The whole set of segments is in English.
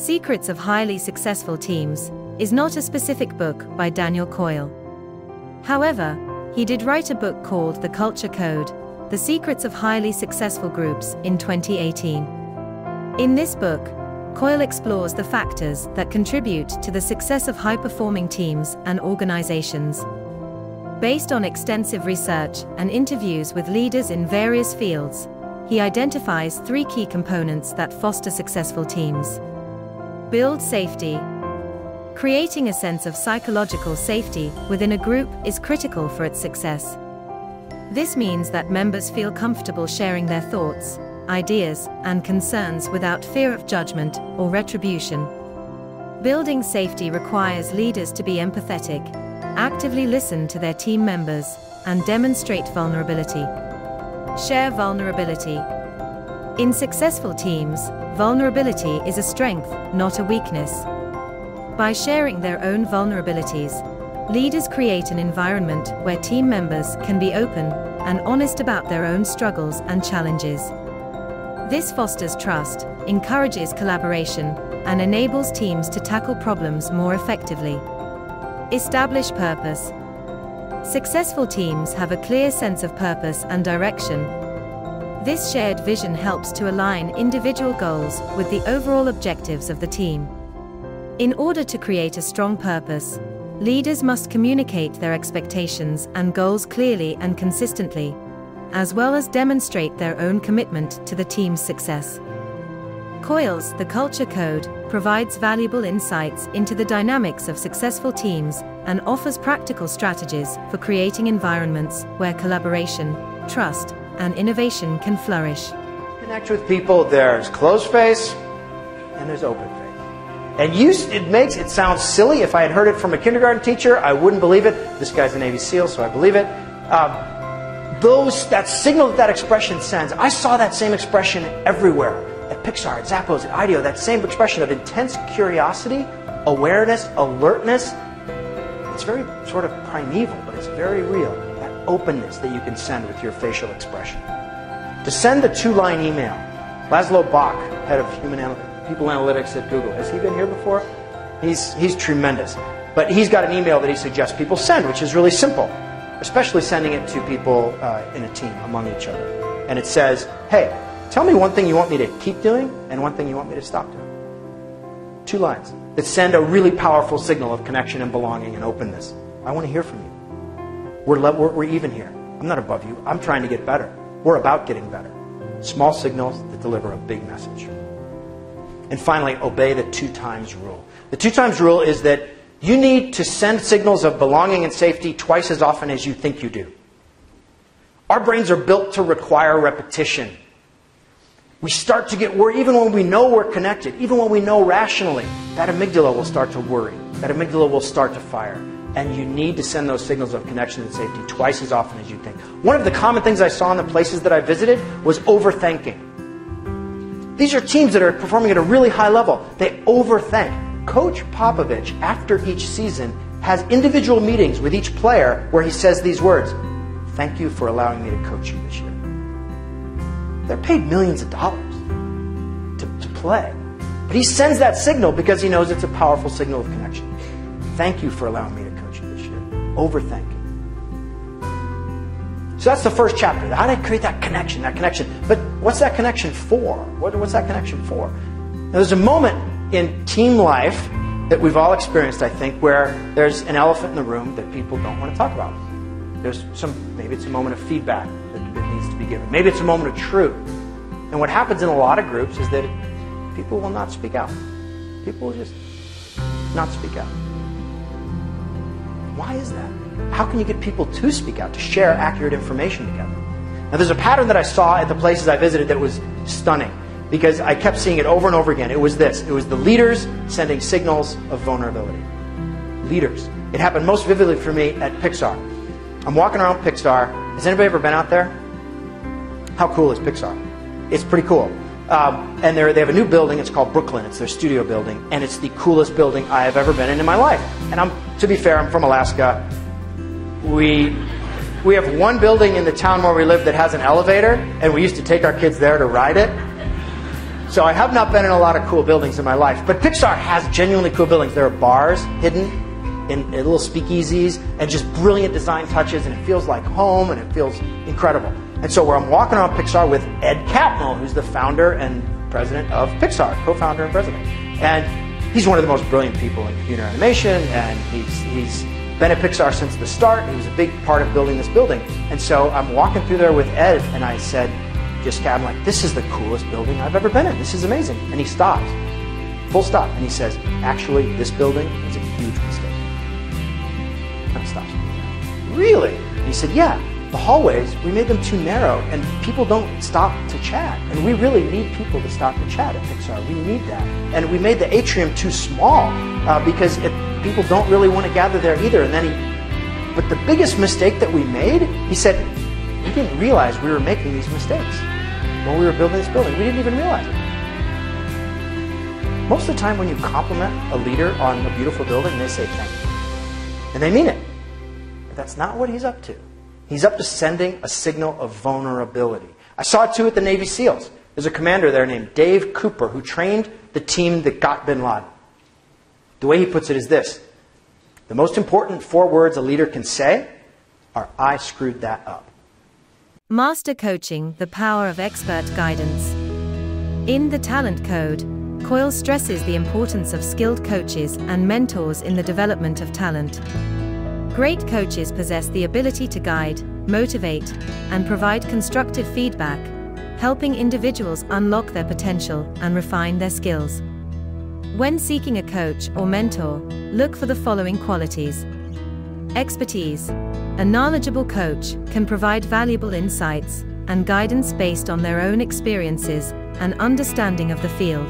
Secrets of Highly Successful Teams is not a specific book by Daniel Coyle. However, he did write a book called The Culture Code: The Secrets of Highly Successful Groups in 2018. In this book, Coyle explores the factors that contribute to the success of high-performing teams and organizations. Based on extensive research and interviews with leaders in various fields, he identifies 3 key components that foster successful teams. Build safety. Creating a sense of psychological safety within a group is critical for its success. This means that members feel comfortable sharing their thoughts, ideas, and concerns without fear of judgment or retribution. Building safety requires leaders to be empathetic, actively listen to their team members, and demonstrate vulnerability. Share vulnerability. In successful teams, vulnerability is a strength, not a weakness. By sharing their own vulnerabilities, leaders create an environment where team members can be open and honest about their own struggles and challenges. This fosters trust, encourages collaboration, and enables teams to tackle problems more effectively. Establish purpose. Successful teams have a clear sense of purpose and direction. This shared vision helps to align individual goals with the overall objectives of the team. In order to create a strong purpose, leaders must communicate their expectations and goals clearly and consistently, as well as demonstrate their own commitment to the team's success. Coyle's The Culture Code provides valuable insights into the dynamics of successful teams and offers practical strategies for creating environments where collaboration, trust, and innovation can flourish. Connect with people. There's closed face and there's open face. And it sounds silly. If I had heard it from a kindergarten teacher, I wouldn't believe it. This guy's a Navy SEAL, so I believe it. That signal that expression sends, I saw that same expression everywhere. At Pixar, at Zappos, at IDEO, that same expression of intense curiosity, awareness, alertness. It's very sort of primeval, but it's very real. That openness that you can send with your facial expression. To send the 2-line email, Laszlo Bock, head of People Analytics at Google, has he been here before? He's tremendous. But he's got an email that he suggests people send, which is really simple, especially sending it to people in a team, among each other. And it says, hey, tell me one thing you want me to keep doing and one thing you want me to stop doing. 2 lines that send a really powerful signal of connection and belonging and openness. I want to hear from you. We're even here. I'm not above you. I'm trying to get better. We're about getting better. Small signals that deliver a big message. And finally, obey the 2 times rule. The 2 times rule is that you need to send signals of belonging and safety twice as often as you think you do. Our brains are built to require repetition. We start to get worried, even when we know we're connected, even when we know rationally, that amygdala will start to worry. That amygdala will start to fire. And you need to send those signals of connection and safety twice as often as you think. One of the common things I saw in the places that I visited was overthinking. These are teams that are performing at a really high level. They overthink. Coach Popovich, after each season, has individual meetings with each player where he says these words: "Thank you for allowing me to coach you this year." They're paid millions of dollars to play. But he sends that signal because he knows it's a powerful signal of connection. Thank you for allowing me to coach you this year. Overthinking. So that's the first chapter. How do I create that connection? But what's that connection for? What's that connection for? Now, there's a moment in team life that we've all experienced, I think, where there's an elephant in the room that people don't want to talk about. Maybe it's a moment of feedback that needs to be given. Maybe it's a moment of truth. And what happens in a lot of groups is that people will not speak out. People will just not speak out. Why is that? How can you get people to speak out, to share accurate information together? Now, there's a pattern that I saw at the places I visited that was stunning, because I kept seeing it over and over again. It was this. It was the leaders sending signals of vulnerability. Leaders. It happened most vividly for me at Pixar. I'm walking around Pixar. Has anybody ever been out there? How cool is Pixar? It's pretty cool. And they have a new building. It's called Brooklyn. It's their studio building. And it's the coolest building I have ever been in my life. And to be fair, I'm from Alaska. We have one building in the town where we live that has an elevator. And we used to take our kids there to ride it. So I have not been in a lot of cool buildings in my life, but Pixar has genuinely cool buildings. There are bars hidden in little speakeasies and just brilliant design touches, and it feels like home, and it feels incredible. And so where I'm walking around Pixar with Ed Catmull, who's the founder and president of Pixar, co-founder and president. And he's one of the most brilliant people in computer animation, and he's been at Pixar since the start. He was a big part of building this building. And so I'm walking through there with Ed, and I said, I'm like, this is the coolest building I've ever been in. This is amazing. And he stops, full stop, and he says, actually, this building is a huge mistake. And stops. Really? And he said, yeah, the hallways, we made them too narrow, and people don't stop to chat. And we really need people to stop to chat at Pixar. We need that. And we made the atrium too small because people don't really want to gather there either. And then but the biggest mistake that we made, he said, we didn't realize we were making these mistakes when we were building this building. We didn't even realize it. Most of the time when you compliment a leader on a beautiful building, they say thank you. And they mean it. But that's not what he's up to. He's up to sending a signal of vulnerability. I saw it too at the Navy SEALs. There's a commander there named Dave Cooper who trained the team that got bin Laden. The way he puts it is this: the most important 4 words a leader can say are, I screwed that up. Master Coaching, the power of expert guidance. In The Talent Code, Coyle stresses the importance of skilled coaches and mentors in the development of talent. Great coaches possess the ability to guide, motivate, and provide constructive feedback, helping individuals unlock their potential and refine their skills. When seeking a coach or mentor, look for the following qualities. Expertise. A knowledgeable coach can provide valuable insights and guidance based on their own experiences and understanding of the field.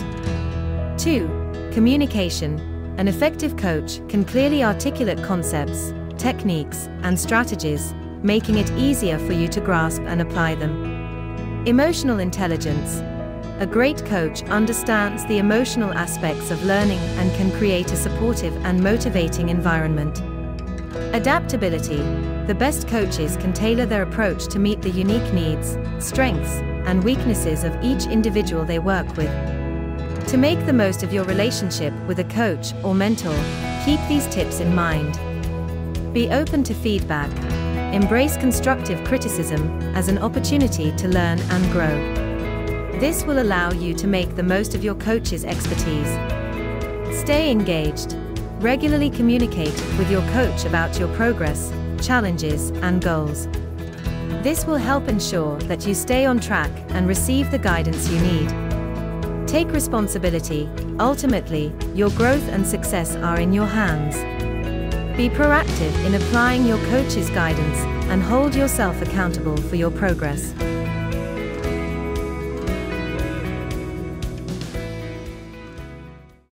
2. Communication. An effective coach can clearly articulate concepts, techniques, and strategies, making it easier for you to grasp and apply them. Emotional intelligence. A great coach understands the emotional aspects of learning and can create a supportive and motivating environment. Adaptability. The best coaches can tailor their approach to meet the unique needs, strengths, and weaknesses of each individual they work with. To make the most of your relationship with a coach or mentor, keep these tips in mind. Be open to feedback. Embrace constructive criticism as an opportunity to learn and grow. This will allow you to make the most of your coach's expertise. Stay engaged. Regularly communicate with your coach about your progress, challenges, and goals. This will help ensure that you stay on track and receive the guidance you need. Take responsibility. Ultimately, your growth and success are in your hands. Be proactive in applying your coach's guidance and hold yourself accountable for your progress.